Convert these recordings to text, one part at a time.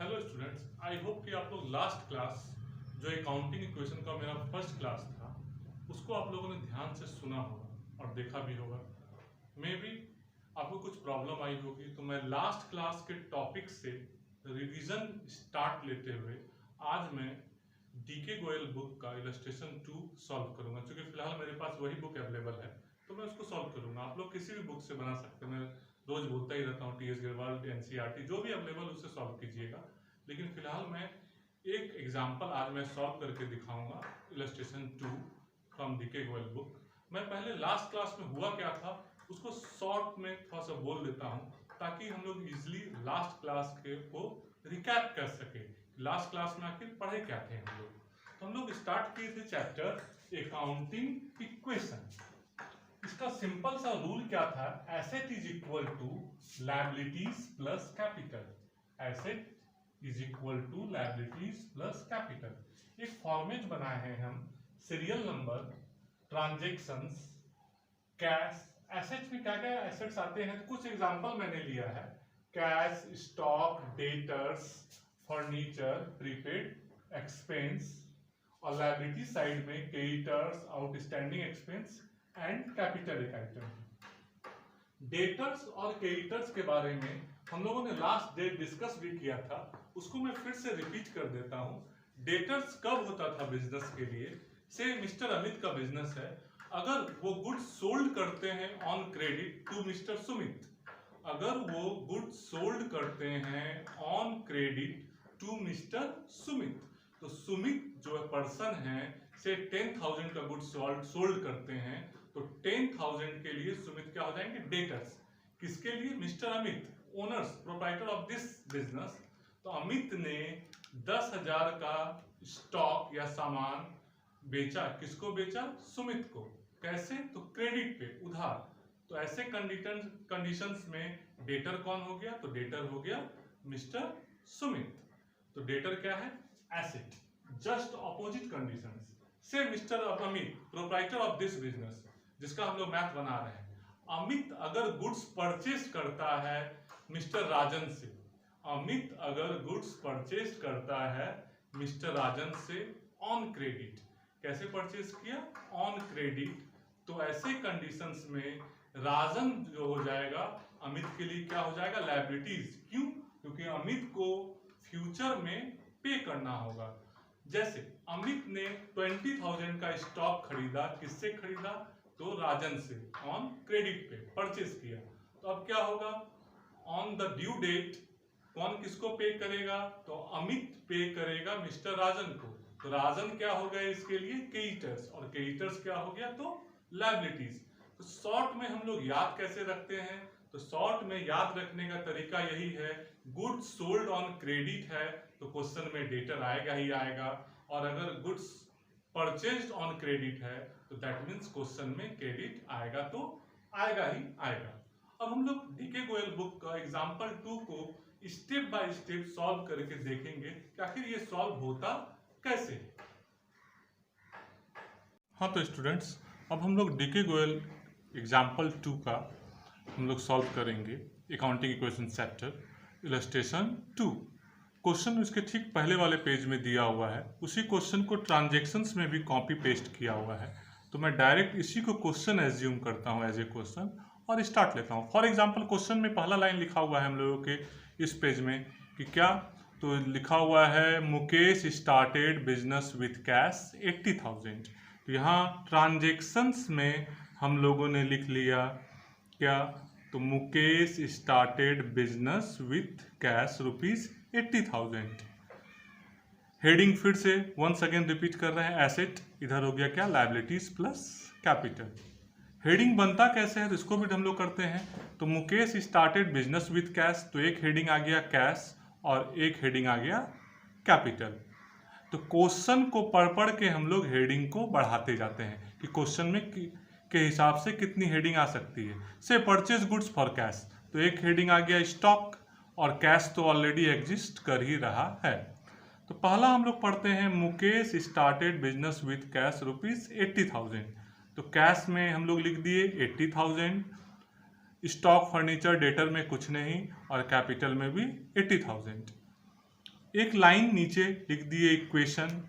Hello students, I hope कि आप लोग लास्ट क्लास जो अकाउंटिंग इक्वेशन का मेरा फर्स्ट क्लास था उसको आप लोगों ने ध्यान से सुना होगा और देखा भी होगा। मे बी आपको कुछ प्रॉब्लम आई होगी, तो मैं लास्ट क्लास के टॉपिक से रिवीजन स्टार्ट लेते हुए आज मैं डीके गोयल बुक का इलस्ट्रेशन 2 सॉल्व करूंगा। क्योंकि फिलहाल मेरे पास वही बुक अवेलेबल है तो मैं उसको सॉल्व करूंगा। आप लोग किसी भी बुक से बना सकते हैं, मैं रोज बोलता ही रहता हूँ, टीएस गढ़वाल, एनसीईआरटी जो भी अवेलेबल उससे सॉल्व कीजिएगा। लेकिन फिलहाल मैं एक एग्जाम्पल आज मैं सॉल्व करके दिखाऊंगा, illustration 2 from DK Goyal book. मैं पहले लास्ट क्लास में हुआ क्या था उसको शॉर्ट में थोड़ा सा बोल देता हूँ ताकि हम लोग इजिली लास्ट क्लास के को रिकैप कर सके। लास्ट क्लास में आखिर पढ़े क्या थे हम लोग। तो हम लोग स्टार्ट किए थे चैप्टर अकाउंटिंग इक्वेशन। इसका सिंपल सा रूल क्या था, asset is equal to liabilities plus capital. Asset is equal to liabilities plus capital. एक फॉर्मेट बनाए हैं हम, serial number, transactions, cash. Assets में क्या क्या एसेट्स आते हैं, कुछ एग्जांपल मैंने लिया है। Cash, stock, debtors, furniture, prepaid expense. और लायबिलिटी साइड में creditors, outstanding expense and capital item. Debtors और क्रेडिटर्स के बारे में हम लोगों ने लास्ट डे डिस्कस भी किया था, उसको मैं फिर से रिपीट कर देता हूं। डेटर्स कब होता था बिजनेस के लिए, से मिस्टर अमित का बिजनेस है, अगर वो गुड्स सोल्ड करते हैं on credit to mister Sumit. अगर वो गुड्स सोल्ड करते हैं on credit to mister Sumit, तो सुमित जो पर्सन है से 10,000 का गुड्स सोल्ड करते हैं, तो 10,000 के लिए सुमित क्या हो जाएंगे, डेटर्स। किसके लिए, mister Amit, owners, proprietor of this business. तो अमित ने 10,000 का स्टॉक या सामान बेचा, किसको बेचा, सुमित को। कैसे, तो क्रेडिट पे, उधार। तो ऐसे कंडीशंस में डेटर कौन हो गया, तो डेटर हो गया मिस्टर सुमित। तो डेटर क्या है, एसेट। जस्ट ऑपोजिट कंडीशंस से mister Amit, proprietor of this business, जिसका हम लोग मैथ बना रहे हैं। अमित अगर गुड्स परचेज करता है मिस्टर राजन से, अमित अगर गुड्स परचेज करता है मिस्टर राजन से ऑन क्रेडिट। कैसे परचेज किया, ऑन क्रेडिट। तो ऐसे कंडीशंस में राजन जो हो जाएगा अमित के लिए क्या हो जाएगा, लायबिलिटीज। क्यों, क्योंकि अमित को फ्यूचर में पे करना होगा। जैसे अमित ने 20,000 का स्टॉक खरीदा, किससे खरीदा, तो राजन से, ऑन क्रेडिट पे परचेज किया। तो अब क्या होगा, ऑन द ड्यू डेट कौन किसको पे करेगा, तो अमित पे करेगा मिस्टर राजन को। तो राजन क्या हो गया इसके लिए, क्रेडिटर्स, और क्रेडिटर्स क्या हो गया, तो लायबिलिटीज। तो शॉर्ट में हम लोग याद कैसे रखते हैं, तो शॉर्ट में याद रखने का तरीका यही है, गुड्स सोल्ड ऑन क्रेडिट है तो क्वेश्चन में डेटर आएगा ही आएगा, और अगर गुड्स परचेज्ड ऑन क्रेडिट है तो दैट मीन्स क्वेश्चन में क्रेडिट आएगा, तो आएगा ही आएगा। अब हम लोग डीके गोयल बुक का एग्जाम्पल 2 को स्टेप बाय स्टेप सॉल्व करके देखेंगे कि आखिर ये सॉल्व होता कैसे है। हाँ तो स्टूडेंट्स, अब हम लोग डीके गोयल एग्जाम्पल 2 का हम लोग सॉल्व करेंगे, accounting equation chapter illustration 2। Question उसके ठीक पहले वाले पेज में दिया हुआ है, उसी क्वेश्चन को ट्रांजेक्शन्स में भी कॉपी पेस्ट किया हुआ है। तो मैं डायरेक्ट इसी को क्वेश्चन एज्यूम करता हूँ एज ए क्वेश्चन और स्टार्ट लेता हूँ। फॉर एग्जांपल क्वेश्चन में पहला लाइन लिखा हुआ है हम लोगों के इस पेज में कि क्या, तो लिखा हुआ है Mukesh started business with cash 80,000। तो यहाँ ट्रांजेक्शन्स में हम लोगों ने लिख लिया क्या, तो Mukesh started business with cash ₹80,000। Heading फिर से वंस अगेन रिपीट कर रहे हैं, एसेट इधर हो गया क्या, लायबिलिटीज प्लस कैपिटल। हेडिंग बनता कैसे है तो इसको भी हम लोग करते हैं। तो Mukesh started business with cash, तो एक हेडिंग आ गया कैश और एक हेडिंग आ गया कैपिटल। तो क्वेश्चन को पढ़ के हम लोग हेडिंग को बढ़ाते जाते हैं कि क्वेश्चन में के हिसाब से कितनी हेडिंग आ सकती है। से परचेज गुड्स फॉर कैश, तो एक हेडिंग आ गया स्टॉक, और कैश तो ऑलरेडी एग्जिस्ट कर ही रहा है। तो पहला हम लोग पढ़ते हैं Mukesh started business with cash ₹80,000। तो कैश में हम लोग लिख दिए 80,000, स्टॉक फर्नीचर डेटर में कुछ नहीं, और कैपिटल में भी 80,000। एक लाइन नीचे लिख दिए इक्वेशन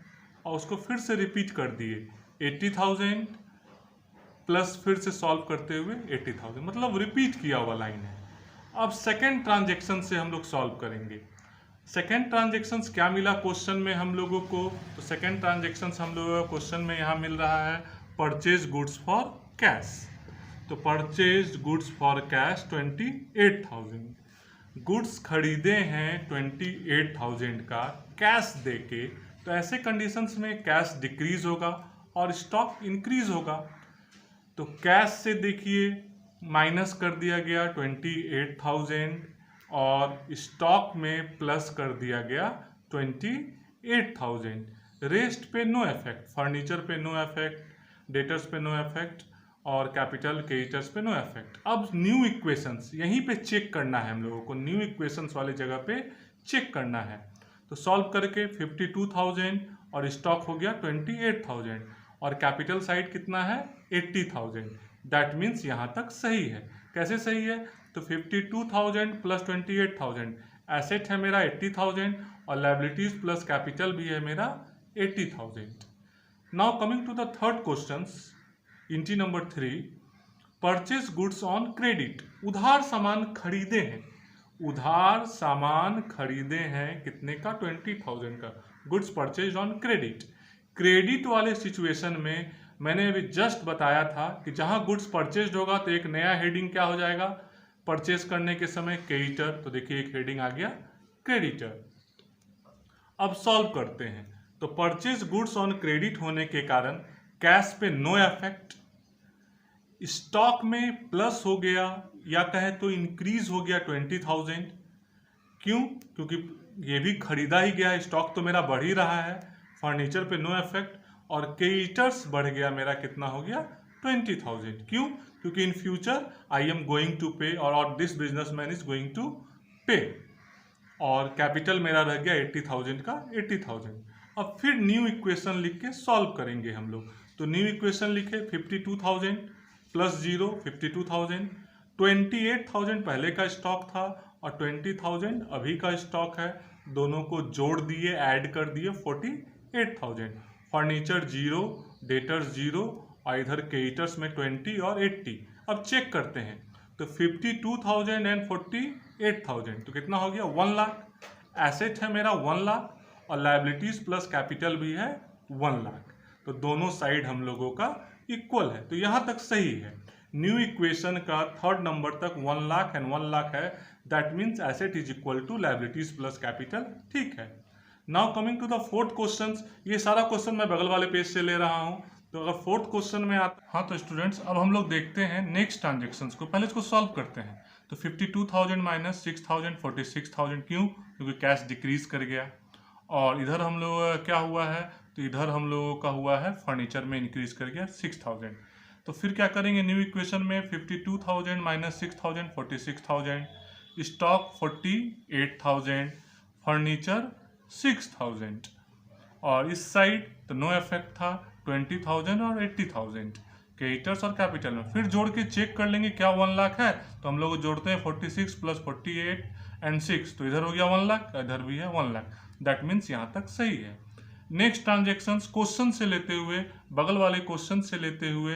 और उसको फिर से रिपीट कर दिए 80,000 प्लस फिर से सॉल्व करते हुए 80,000, मतलब रिपीट किया हुआ लाइन है। अब सेकेंड ट्रांजेक्शन से हम लोग सॉल्व करेंगे। सेकेंड ट्रांजेक्शन क्या मिला क्वेश्चन में हम लोगों को, तो सेकेंड ट्रांजेक्शन हम लोगों को क्वेश्चन में यहाँ मिल रहा है परचेज गुड्स फॉर कैश। तो purchase goods for cash 28,000, goods खरीदे हैं 28,000 का कैश देके। तो ऐसे कंडीशंस में कैश डिक्रीज होगा और स्टॉक इंक्रीज होगा। तो कैश से देखिए माइनस कर दिया गया 28,000 और स्टॉक में प्लस कर दिया गया 28,000। रेस्ट पे नो इफेक्ट, फर्नीचर पे नो इफेक्ट, डेटर्स पे नो इफेक्ट और कैपिटल क्रेडिटर्स पे नो इफेक्ट। अब न्यू इक्वेशंस यहीं पे चेक करना है हम लोगों को, न्यू इक्वेशंस वाले जगह पे चेक करना है। तो सॉल्व करके 52,000 और स्टॉक हो गया 28,000 और कैपिटल साइड कितना है 80,000। दैट मीन्स यहाँ तक सही है। कैसे सही है, तो 52,000 प्लस 28,000, एसेट है मेरा 80,000 और लायबिलिटीज प्लस कैपिटल भी है मेरा 80,000। Now coming to the third question, entry number 3, purchase goods on credit. उधार सामान खरीदे हैं, उधार सामान खरीदे हैं कितने का 20,000 का, goods purchase on credit. Credit वाले सिचुएशन में मैंने अभी जस्ट बताया था कि जहां गुड्स परचेज होगा तो एक नया हेडिंग क्या हो जाएगा परचेज करने के समय, क्रेडिटर। तो देखिए एक हेडिंग आ गया क्रेडिटर। अब सॉल्व करते हैं। तो परचेज गुड्स ऑन क्रेडिट होने के कारण कैश पे नो इफेक्ट, स्टॉक में प्लस हो गया या कहे तो इंक्रीज हो गया 20,000। क्यों, क्योंकि ये भी खरीदा ही गया है, स्टॉक तो मेरा बढ़ ही रहा है। फर्नीचर पे नो इफेक्ट और क्रेडिटर्स बढ़ गया मेरा, कितना हो गया 20,000। क्यों, क्योंकि in future I am going to pay और this businessman is going to pay. और कैपिटल मेरा रह गया 80,000 का 80,000। अब फिर न्यू इक्वेशन लिख के सॉल्व करेंगे हम लोग। तो न्यू इक्वेशन लिखे 52,000 प्लस 0 52,000, 28,000 पहले का स्टॉक था और 20,000 अभी का स्टॉक है, दोनों को जोड़ दिए ऐड कर दिए 48,000। फर्नीचर 0, डेटर्स 0 और इधर क्रेडिटर्स में 20 और 80। अब चेक करते हैं तो 52,000 एंड 48,000 तो कितना हो गया 1 लाख। एसेट है मेरा 1 लाख और लायबिलिटीज प्लस कैपिटल भी है 1 लाख। तो दोनों साइड हम लोगों का इक्वल है, तो यहाँ तक सही है। न्यू इक्वेशन का थर्ड नंबर तक 1 लाख एंड 1 लाख है, that means asset is equal to liabilities plus capital. ठीक है। Now coming to the fourth question, ये सारा क्वेश्चन मैं बगल वाले पेज से ले रहा हूँ। तो अगर फोर्थ क्वेश्चन में आता, हाँ तो स्टूडेंट्स अब हम लोग देखते हैं नेक्स्ट ट्रांजेक्शन्स को, पहले इसको सॉल्व करते हैं। तो 52,000 माइनस 6,000 46,000, क्यों, क्योंकि कैश डिक्रीज कर गया। और इधर हम लोग क्या हुआ है, तो इधर हम लोगों का हुआ है फर्नीचर में इंक्रीज कर गया 6,000। तो फिर क्या करेंगे न्यू इक्वेशन में 52,000 माइनस 6,000 46,000, स्टॉक 48,000, फर्नीचर 6,000 और इस साइड तो नो इफेक्ट था 20,000 और 80,000 क्रेडिटर्स और कैपिटल में। फिर जोड़ के चेक कर लेंगे क्या 1 लाख है, तो हम लोग जोड़ते हैं 46 प्लस 48 एंड 6, तो इधर हो गया 1 लाख, इधर भी है 1 लाख। दैट मीन्स यहाँ तक सही है। नेक्स्ट ट्रांजेक्शन्स क्वेश्चन से लेते हुए, बगल वाले क्वेश्चन से लेते हुए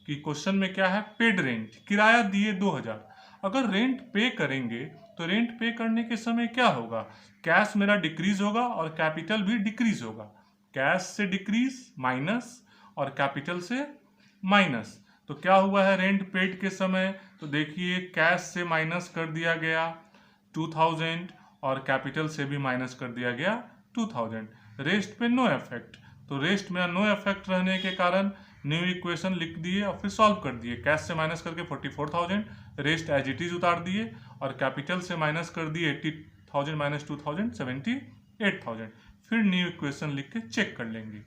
कि क्वेश्चन में क्या है, पेड रेंट, किराया दिए 2,000। अगर रेंट पे करेंगे तो रेंट पे करने के समय क्या होगा, कैश मेरा डिक्रीज होगा और कैपिटल भी डिक्रीज होगा। कैश से डिक्रीज माइनस और कैपिटल से माइनस। तो क्या हुआ है रेंट पेड के समय, तो देखिए कैश से माइनस कर दिया गया 2,000 और कैपिटल से भी माइनस कर दिया गया 2,000। रेस्ट पे नो इफेक्ट, तो रेस्ट में नो इफेक्ट रहने के कारण न्यू इक्वेशन लिख दिए और फिर सॉल्व कर दिए। कैश से माइनस करके 44,000, रेस्ट एज इट इज उतार दिए और कैपिटल से माइनस कर दिए 80,000 माइनस 2,000 78,000। फिर न्यू इक्वेशन लिख के चेक कर लेंगे।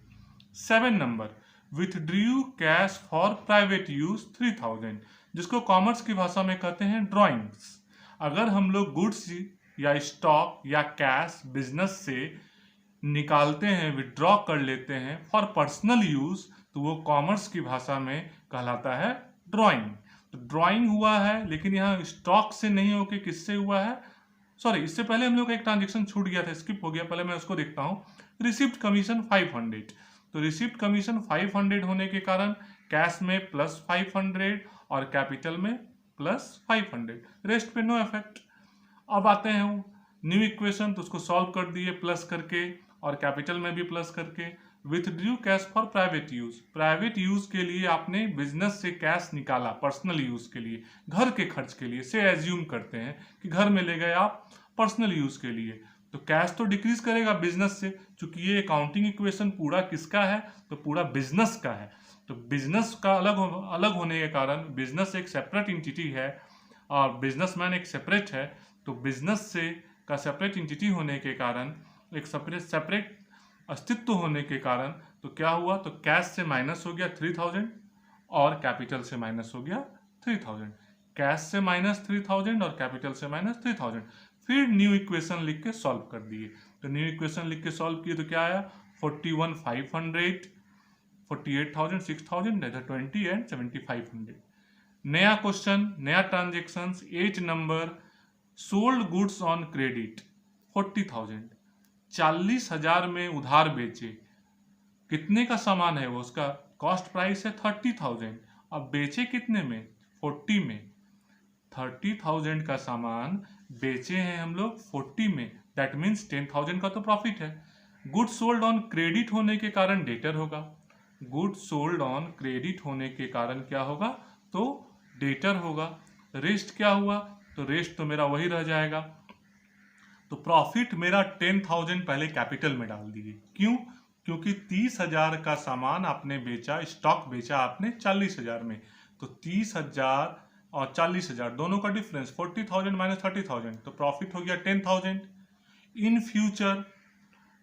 7 number, withdrew cash for private use 3,000, जिसको कॉमर्स की भाषा में कहते हैं ड्रॉइंग्स। अगर हम लोग गुड्स या स्टॉक या कैश बिजनेस से निकालते हैं, विड्रॉ कर लेते हैं फॉर पर्सनल यूज, तो वो कॉमर्स की भाषा में कहलाता है ड्राइंग। तो ड्राइंग हुआ है, लेकिन यहाँ स्टॉक से नहीं होके किससे हुआ है, सॉरी, इससे पहले हम लोग का एक ट्रांजेक्शन छूट गया था, स्किप हो गया, पहले मैं उसको देखता हूँ। रिसिप्ट कमीशन 500, तो रिसिप्ट कमीशन 500 होने के कारण कैश में +500 और कैपिटल में +500, रेस्ट पे नो इफेक्ट। अब आते हैं न्यू इक्वेशन, तो उसको सॉल्व कर दिए प्लस करके और कैपिटल में भी प्लस करके। Withdrew cash for private use, private use के लिए आपने बिजनेस से कैश निकाला पर्सनल यूज के लिए, घर के खर्च के लिए, से एज्यूम करते हैं कि घर में ले गए आप पर्सनल यूज के लिए, तो कैश तो डिक्रीज करेगा बिजनेस से। चूंकि ये अकाउंटिंग इक्वेशन पूरा किसका है, तो पूरा बिजनेस का है, तो बिजनेस का अलग होने के कारण, बिजनेस एक सेपरेट एंटिटी है और बिजनेसमैन एक सेपरेट है, तो बिजनेस से का सेपरेट एंटिटी होने के कारण, एक सेपरेट अस्तित्व होने के कारण, तो क्या हुआ, तो कैश से माइनस हो गया 3000 और कैपिटल से माइनस हो गया 3000, कैश से -3000 और कैपिटल से -3000। फिर न्यू इक्वेशन लिख के सॉल्व कर दिए, तो न्यू इक्वेशन लिख के सॉल्व किए तो क्या आया, 41,500, 48,000, 6,000, 20 एंड 7,500। नया क्वेश्चन, नया transaction, 8 number, sold goods on credit 40,000, 40,000 में उधार बेचे। कितने का सामान है वो, उसका कॉस्ट प्राइस है 30,000, अब बेचे कितने में, 40 में। 30,000 का सामान बेचे हैं हम लोग 40 में, दैट मीन्स 10,000 का तो प्रॉफिट है। गुड्स सोल्ड ऑन क्रेडिट होने के कारण डेटर होगा, गुड्स सोल्ड ऑन क्रेडिट होने के कारण क्या होगा, तो डेटर होगा। रेस्ट क्या हुआ, तो रेस्ट तो मेरा वही रह जाएगा। तो प्रॉफिट मेरा 10,000 पहले कैपिटल में डाल दिए, क्यों, क्योंकि 30,000 का सामान आपने बेचा, स्टॉक बेचा आपने 40,000 में, तो 30,000 और 40,000 दोनों का डिफरेंस 40,000 - 30,000, तो प्रॉफिट हो गया 10,000। इन फ्यूचर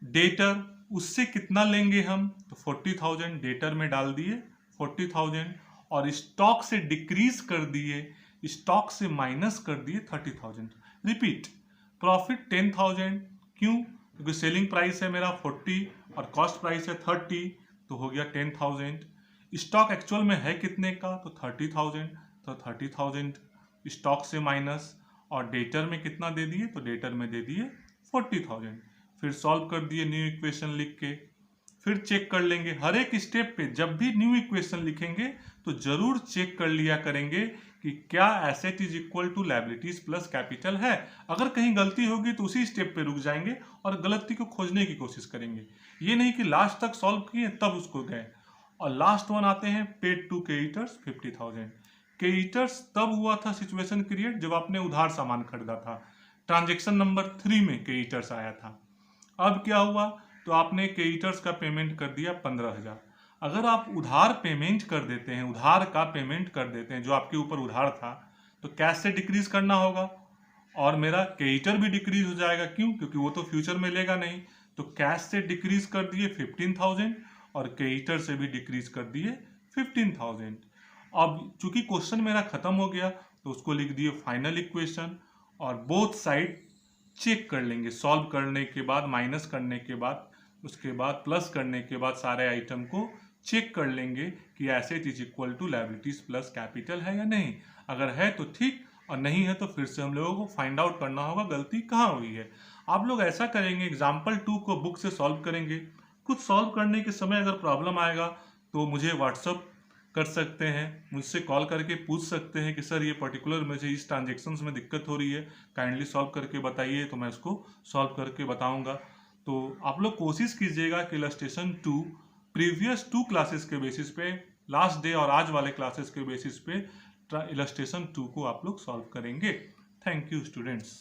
डेटर उससे कितना लेंगे हम, तो 40,000 डेटर में डाल दिए 40,000 और स्टॉक से डिक्रीज कर दिए, स्टॉक से माइनस कर दिए 30,000। रिपीट, प्रॉफिट 10,000, क्यों, क्योंकि सेलिंग प्राइस है मेरा 40 और कॉस्ट प्राइस है 30, तो हो गया 10,000। स्टॉक एक्चुअल में है कितने का, तो 30,000, तो 30,000 स्टॉक से माइनस, और डेटर में कितना दे दिए, तो डेटर में दे दिए 40,000। फिर सॉल्व कर दिए न्यू इक्वेशन लिख के। फिर चेक कर लेंगे हर एक स्टेप पे, जब भी न्यू इक्वेशन लिखेंगे तो जरूर चेक कर लिया करेंगे कि क्या asset is equal to liabilities plus capital है। अगर कहीं गलती होगी तो उसी स्टेप पे रुक जाएंगे और गलती को खोजने की कोशिश करेंगे, ये नहीं कि लास्ट तक सॉल्व किए तब उसको गए। और लास्ट वन आते हैं पेड टू क्रेडिटर्स 50,000। क्रेडिटर्स तब हुआ था सिचुएशन क्रिएट जब आपने उधार सामान खरीदा था, ट्रांजेक्शन नंबर 3 में क्रेडिटर्स आया था। अब क्या हुआ, तो आपने क्रेडिटर्स का पेमेंट कर दिया 15,000। अगर आप उधार पेमेंट कर देते हैं, उधार का पेमेंट कर देते हैं जो आपके ऊपर उधार था, तो कैश से डिक्रीज करना होगा और मेरा क्रेडिटर भी डिक्रीज हो जाएगा, क्यों, क्योंकि वो तो फ्यूचर में लेगा नहीं, तो कैश से डिक्रीज कर दिए 15,000 और क्रेडिटर से भी डिक्रीज कर दिए 15,000। अब चूंकि क्वेश्चन मेरा खत्म हो गया तो उसको लिख दिए फाइनल इक्वेशन और बोथ साइड चेक कर लेंगे, सॉल्व करने के बाद, माइनस करने के बाद, उसके बाद प्लस करने के बाद सारे आइटम को चेक कर लेंगे कि asset is equal to liabilities plus capital है या नहीं। अगर है तो ठीक, और नहीं है तो फिर से हम लोगों को फाइंड आउट करना होगा गलती कहाँ हुई है। आप लोग ऐसा करेंगे, एग्जाम्पल 2 को बुक से सॉल्व करेंगे। कुछ सॉल्व करने के समय अगर प्रॉब्लम आएगा तो मुझे व्हाट्सअप कर सकते हैं, मुझसे कॉल करके पूछ सकते हैं कि सर ये पर्टिकुलर मुझे इस ट्रांजेक्शन्स में दिक्कत हो रही है, काइंडली सॉल्व करके बताइए, तो मैं इसको सॉल्व करके बताऊंगा। तो आप लोग कोशिश कीजिएगा कि इलस्ट्रेशन 2 प्रीवियस 2 क्लासेस के बेसिस पे, लास्ट डे और आज वाले क्लासेस के बेसिस पे इलस्ट्रेशन 2 को आप लोग सॉल्व करेंगे। Thank you students.